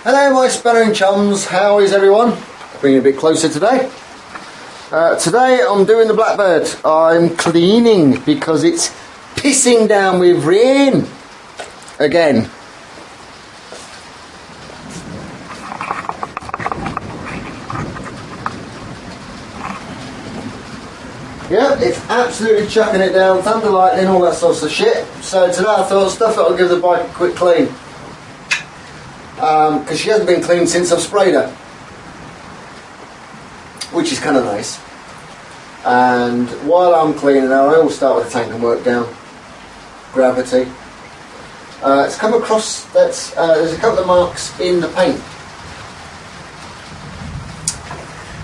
Hello my spelling chums, how is everyone? Bringing it a bit closer today. Today I'm doing the blackbird. I'm cleaning because it's pissing down with rain again. Yep, it's absolutely chucking it down, thunder lightning, all that sorts of shit. So today I thought stuff it, I'll give the bike a quick clean. Because she hasn't been cleaned since I've sprayed her. Which is kind of nice. And while I'm cleaning her, I always start with the tank and work down. Gravity. It's come across that there's a couple of marks in the paint.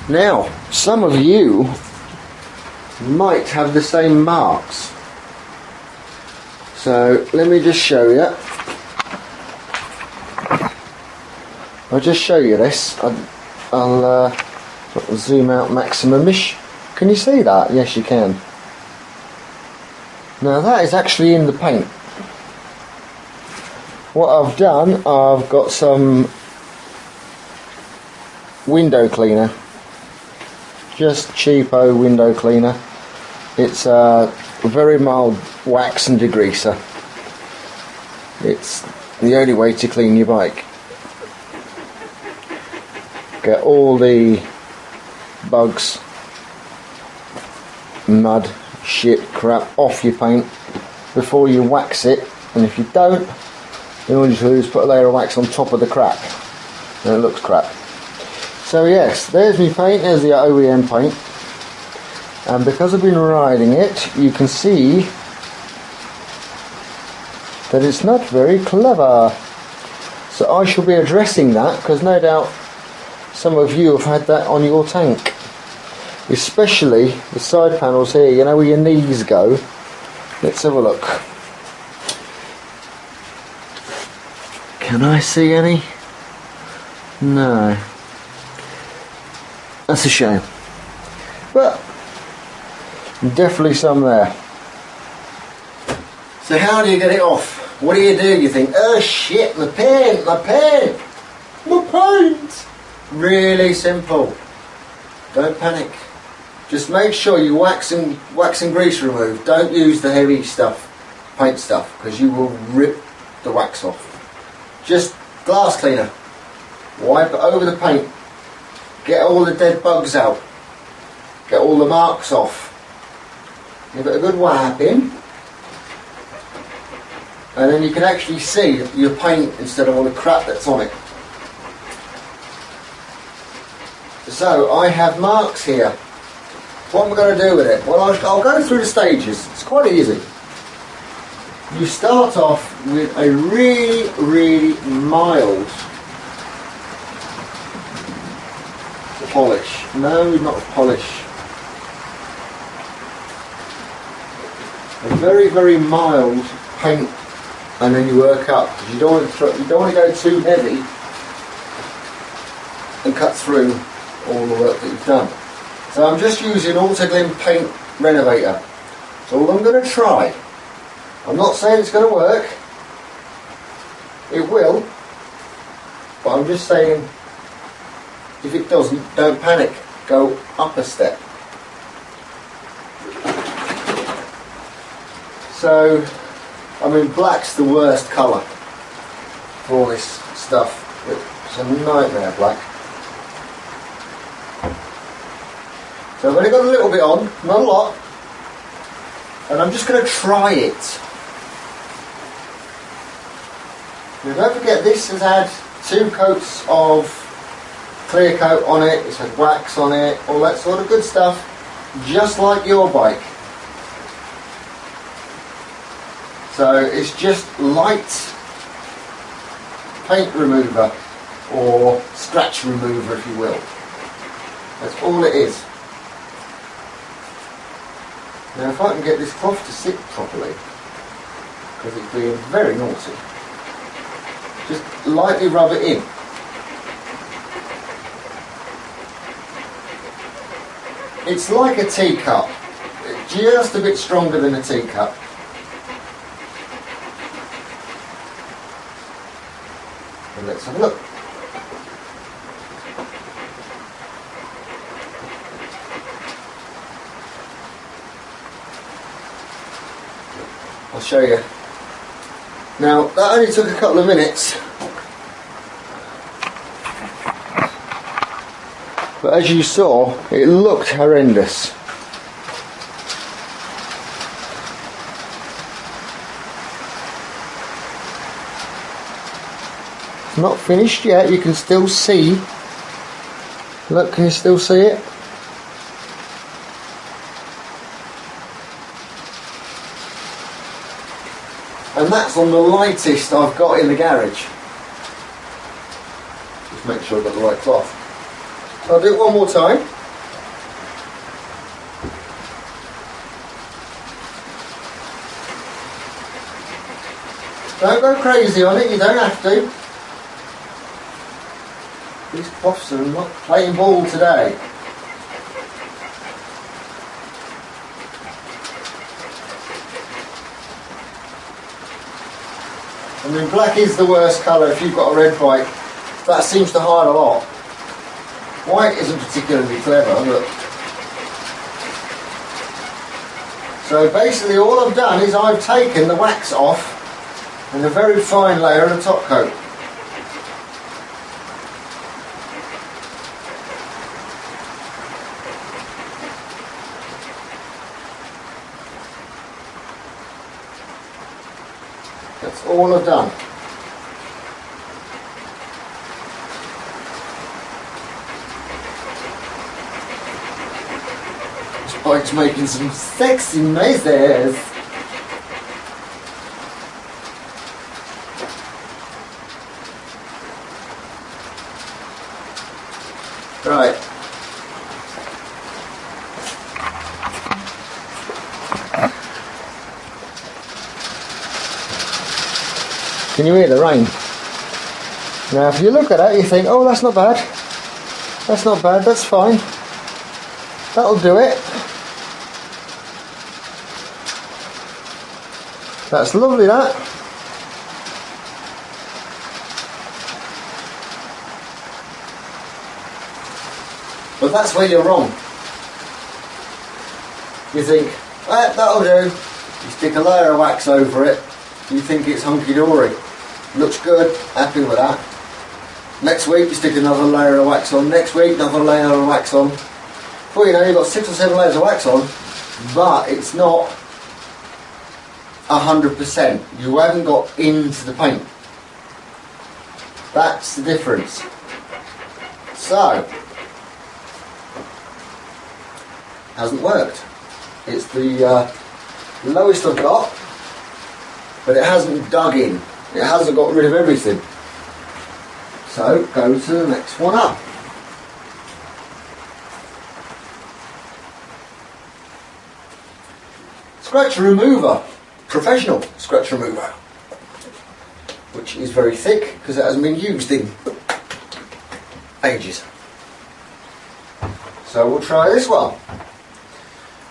Now, some of you might have the same marks. So let me just show you. I'll just show you this. I'll zoom out maximum-ish. Can you see that? Yes, you can. Now that is actually in the paint. What I've done, I've got some window cleaner. Just cheapo window cleaner. It's a very mild wax and degreaser. It's the only way to clean your bike. Get all the bugs, mud, shit, crap off your paint before you wax it, and if you don't, then all you do is put a layer of wax on top of the crap and it looks crap. So yes, there's my paint, there's the OEM paint, and because I've been riding it, you can see that it's not very clever. So I shall be addressing that, because no doubt some of you have had that on your tank, especially the side panels here, you know where your knees go. Let's have a look. Can I see any? No. That's a shame. But definitely some there. So how do you get it off? What do? You think, oh shit, my paint, my paint, my paint. Really simple. Don't panic. Just make sure you wax and grease remove. Don't use the heavy stuff, paint stuff, because you will rip the wax off. Just glass cleaner. Wipe it over the paint. Get all the dead bugs out. Get all the marks off. Give it a good wiping. And then you can actually see your paint instead of all the crap that's on it. So I have marks here. What am I going to do with it? Well, I'll go through the stages. It's quite easy. You start off with a really, really mild polish. No, not polish. A very, very mild paint, and then you work up, because you don't want to go too heavy and cut through all the work that you've done. So I'm just using Autoglym Paint Renovator. So all I'm going to try. I'm not saying it's going to work. It will. But I'm just saying, if it doesn't, don't panic. Go up a step. So, I mean, black's the worst colour for all this stuff. It's a nightmare, black. So I've only got a little bit on, not a lot, and I'm just going to try it. Now don't forget, this has had 2 coats of clear coat on it, it's had wax on it, all that sort of good stuff, just like your bike. So it's just light paint remover, or scratch remover if you will. That's all it is. Now if I can get this cloth to sit properly, because it's being very naughty, just lightly rub it in. It's like a teacup, just a bit stronger than a teacup. And let's have a look. I'll show you. Now, that only took a couple of minutes. But as you saw, it looked horrendous. It's not finished yet, you can still see. Look, can you still see it? And that's on the lightest I've got in the garage. Just make sure I've got the right cloth. I'll do it one more time. Don't go crazy on it, you don't have to. These cloths are not playing ball today. I mean, black is the worst colour if you've got a red bike. That seems to hide a lot. White isn't particularly clever, but... So basically all I've done is I've taken the wax off and a very fine layer of the top coat. That's all I've done. This bike's making some sexy noises. Right. Can you hear the rain? Now if you look at that you think, oh, that's not bad. That's not bad, that's fine. That'll do it. That's lovely, that. But that's where you're wrong. You think, that'll do. You stick a layer of wax over it. You think it's hunky-dory. Looks good, happy with that. Next week you stick another layer of wax on. Next week another layer of wax on. Before you know, you've got 6 or 7 layers of wax on, but it's not 100%. You haven't got into the paint. That's the difference. So, hasn't worked. It's the lowest I've got, but it hasn't dug in. It hasn't got rid of everything. So, go to the next one up. Scratch remover. Professional scratch remover. Which is very thick because it hasn't been used in ages. So we'll try this one.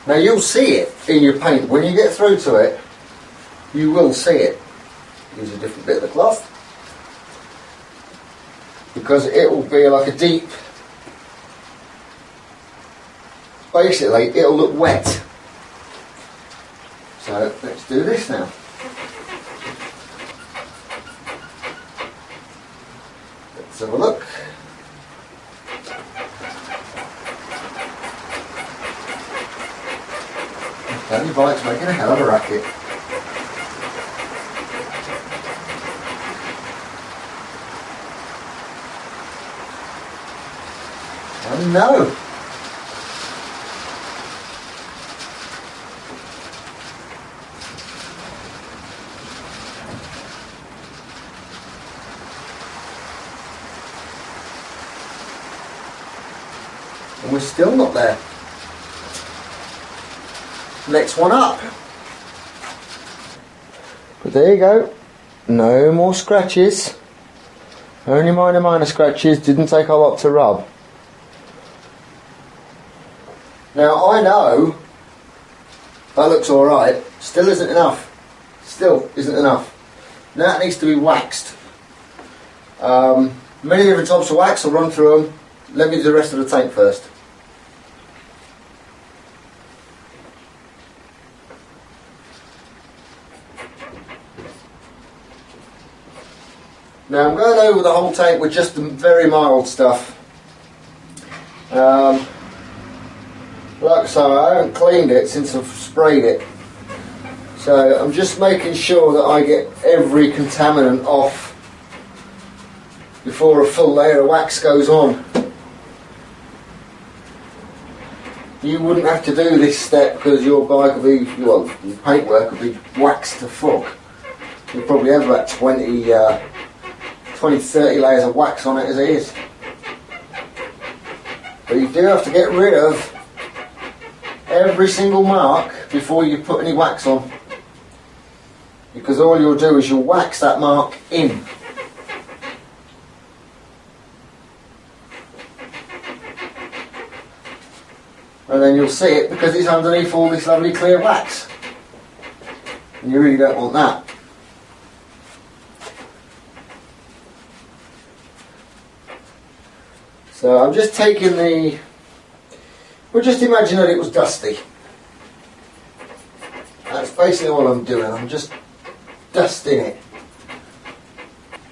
Now you'll see it in your paint. When you get through to it, you will see it. Use a different bit of the cloth. Because it will be like a deep... Basically, it'll look wet. So let's do this now. Let's have a look. Okay, your bike's making a hell of a racket. Oh no! And we're still not there. Next one up. But there you go. No more scratches. Only minor scratches. Didn't take a lot to rub. Now I know that looks alright. Still isn't enough. Still isn't enough. Now it needs to be waxed. Many different types of wax, I'll run through them. Let me do the rest of the tank first. Now I'm going over the whole tank with just the very mild stuff. Like I say, I haven't cleaned it since I've sprayed it. So I'm just making sure that I get every contaminant off before a full layer of wax goes on. You wouldn't have to do this step because your bike will be, well, your paintwork will be waxed to fuck. You'll probably have about 20, 30 layers of wax on it as it is. But you do have to get rid of every single mark before you put any wax on. Because all you'll do is you'll wax that mark in. And then you'll see it because it's underneath all this lovely clear wax. And you really don't want that. So I'm just taking the... We'll just imagine that it was dusty. That's basically all I'm doing. I'm just dusting it.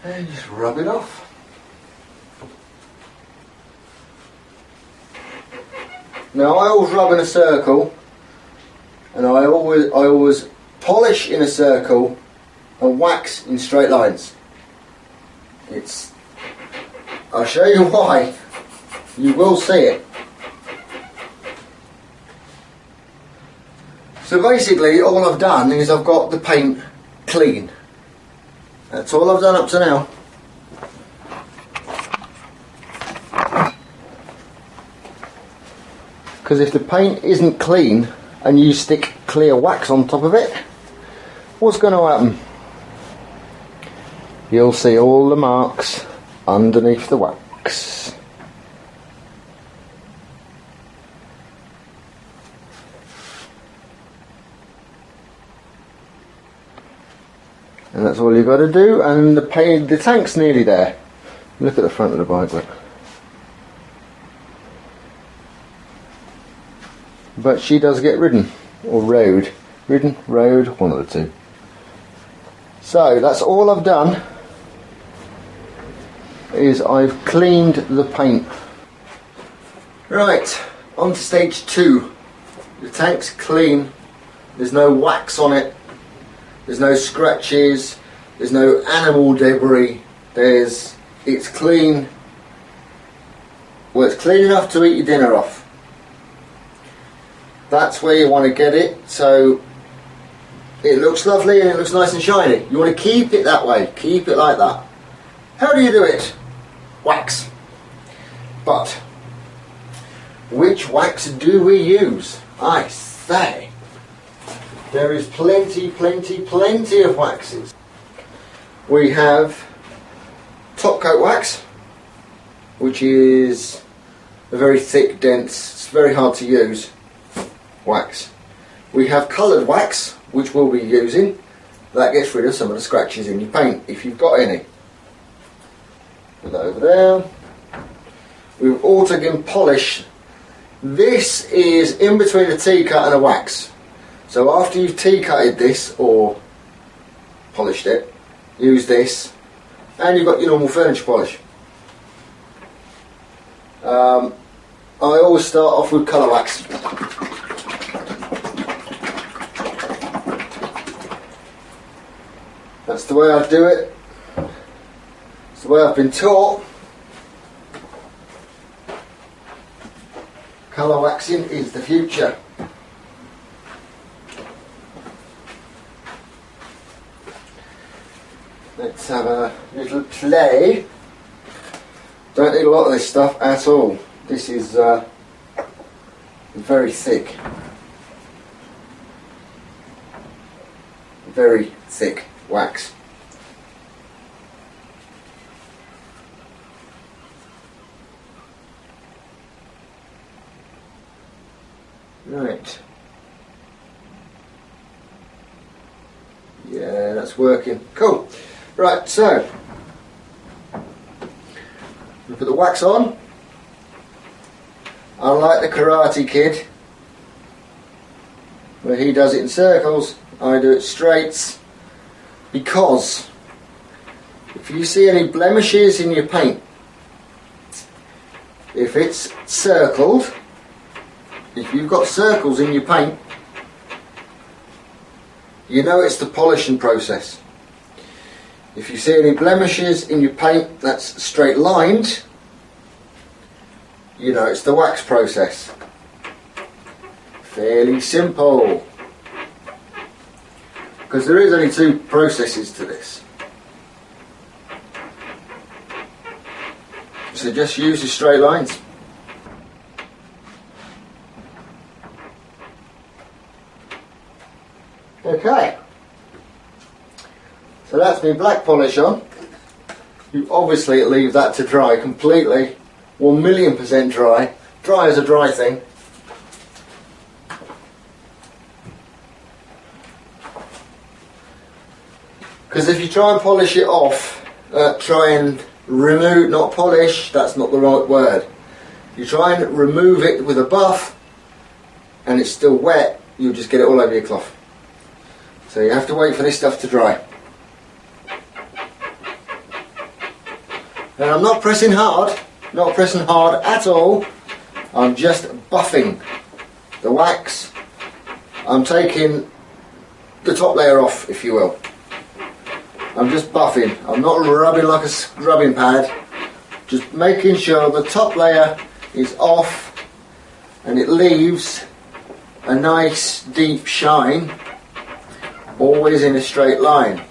And just rub it off. Now I always rub in a circle, and I always polish in a circle and wax in straight lines. I'll show you why. You will see it. So basically all I've done is I've got the paint clean. That's all I've done up to now. Because if the paint isn't clean and you stick clear wax on top of it, what's going to happen? You'll see all the marks underneath the wax. And that's all you've got to do, and the tank's nearly there. Look at the front of the bike, look. But she does get ridden, or rode. Ridden, rode, one of the two. So that's all I've done, is I've cleaned the paint. Right, on to stage 2. The tank's clean, there's no wax on it, there's no scratches, there's no animal debris, it's clean. Well, it's clean enough to eat your dinner off. That's where you want to get it, so it looks lovely and it looks nice and shiny. You want to keep it that way, keep it like that. How do you do it? Wax. But which wax do we use? I say, there is plenty of waxes. We have top coat wax, which is a very thick, dense, it's very hard to use wax. We have coloured wax, which we'll be using. That gets rid of some of the scratches in your paint, if you've got any. Put that over there. We've autogen polish. This is in between a T-cut and a wax. So after you've T-cutted this, or polished it, use this, and you've got your normal furniture polish. I always start off with colour wax. That's the way I do it. It's the way I've been taught. Colour waxing is the future. Let's have a little play. Don't need a lot of this stuff at all. This is very thick. Very thick wax. Right. Yeah, that's working. Cool. Right, so We put the wax on. Unlike the Karate Kid, where he does it in circles, I do it straights, because if you see any blemishes in your paint, if it's circled, if you've got circles in your paint, you know it's the polishing process. If you see any blemishes in your paint that's straight lined, you know it's the wax process. Fairly simple. Because there is only two processes to this. So just use your straight lines. Okay. So that's my black polish on. You obviously leave that to dry completely. 1,000,000% dry. Dry as a dry thing. Because if you try and polish it off, try and remove, not polish, that's not the right word. You try and remove it with a buff and it's still wet, you'll just get it all over your cloth. So you have to wait for this stuff to dry. And I'm not pressing hard at all. I'm just buffing the wax. I'm taking the top layer off, if you will. I'm just buffing. I'm not rubbing like a scrubbing pad. Just making sure the top layer is off and it leaves a nice deep shine, always in a straight line.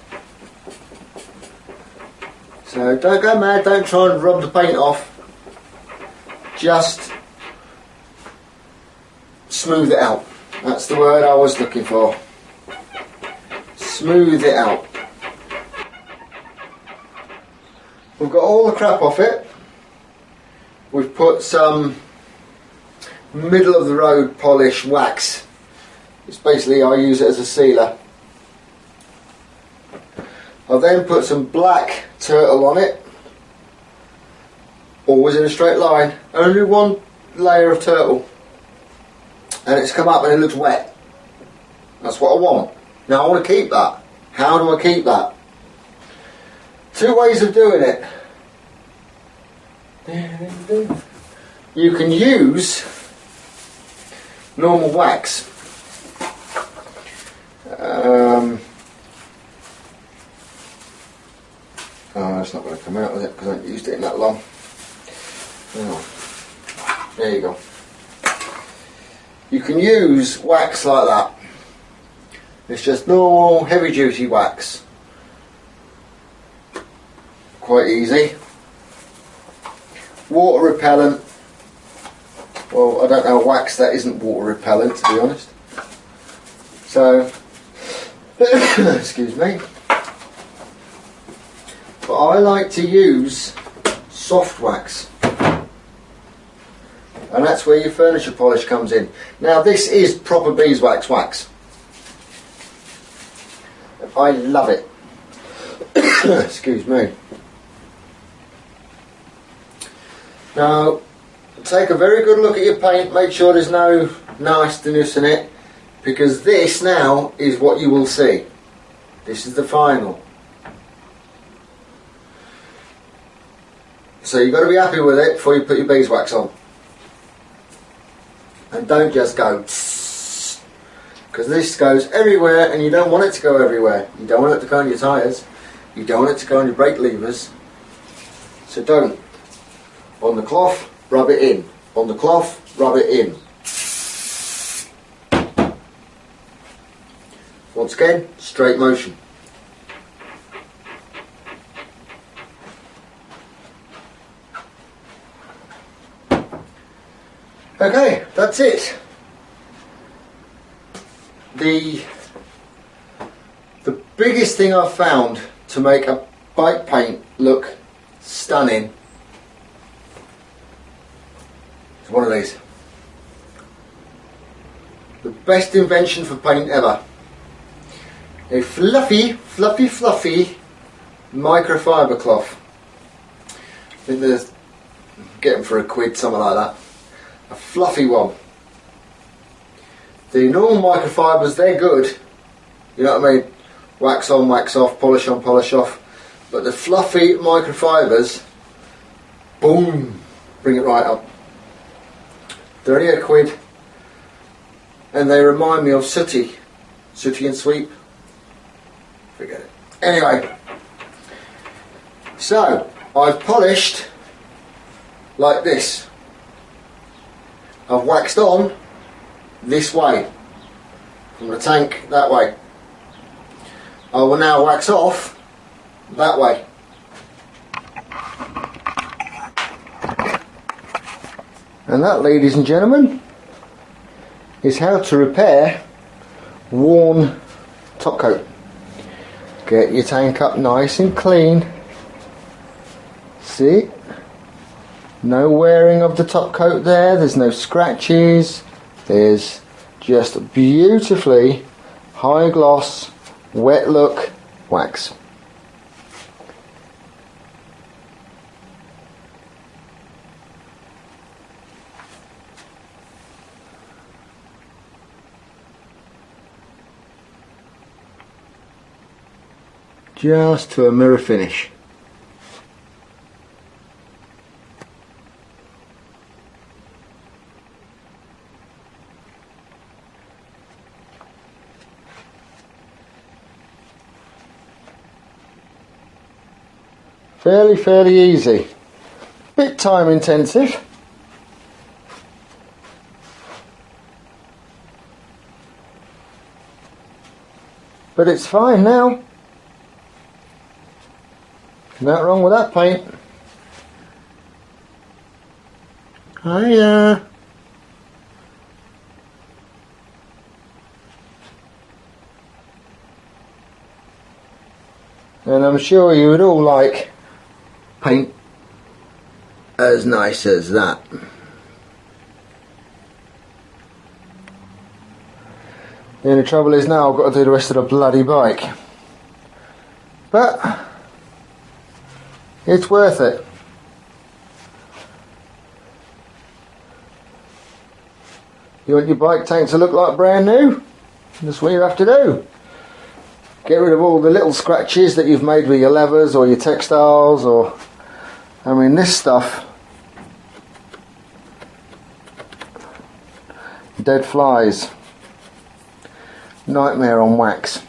So don't go mad, don't try and rub the paint off. Just smooth it out. That's the word I was looking for. Smooth it out. We've got all the crap off it. We've put some middle of the road polish wax. It's basically, I use it as a sealer. I'll then put some black turtle on it. Always in a straight line. Only one layer of turtle. And it's come up and it looks wet. That's what I want. Now I want to keep that. How do I keep that? Two ways of doing it. You can use normal wax. Oh, it's not going to come out with it because I haven't used it in that long. Oh, there you go. You can use wax like that. It's just normal heavy duty wax. Quite easy. Water repellent. Well, I don't know wax that isn't water repellent, to be honest. So, excuse me. But I like to use soft wax. And that's where your furniture polish comes in. Now this is proper beeswax wax. I love it. Excuse me. Now take a very good look at your paint, make sure there's no nastiness in it, because this now is what you will see. This is the final. So you've got to be happy with it before you put your beeswax on. And don't just go tss, because this goes everywhere and you don't want it to go everywhere. You don't want it to go on your tyres. You don't want it to go on your brake levers. So don't. On the cloth, rub it in. On the cloth, rub it in. Once again, straight motion. Okay, that's it. The biggest thing I've found to make a bike paint look stunning is one of these. The best invention for paint ever. A fluffy microfiber cloth. I think Get them for a quid, something like that. A fluffy one. The normal microfibers, they're good. You know what I mean? Wax on, wax off, polish on, polish off. But the fluffy microfibers, boom, bring it right up. They're only a quid. And they remind me of sooty. Sooty and sweep. Forget it. Anyway. So, I've polished like this. I've waxed on this way. From the tank that way. I will now wax off that way. And that, ladies and gentlemen, is how to repair worn top coat. Get your tank up nice and clean. See? No wearing of the top coat there, there's no scratches, there's just beautifully high gloss, wet look wax. Just to a mirror finish. Fairly easy. Bit time intensive. But it's fine now. Nothing wrong with that paint. Hiya. And I'm sure you would all like paint as nice as that. The only trouble is now I've got to do the rest of the bloody bike. But it's worth it. You want your bike tank to look like brand new? That's what you have to do. Get rid of all the little scratches that you've made with your levers or your textiles, or I mean this stuff, dead flies, nightmare on wax,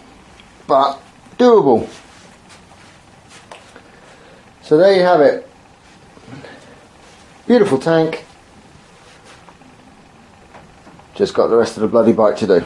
but doable. So there you have it. Beautiful tank. Just got the rest of the bloody bike to do.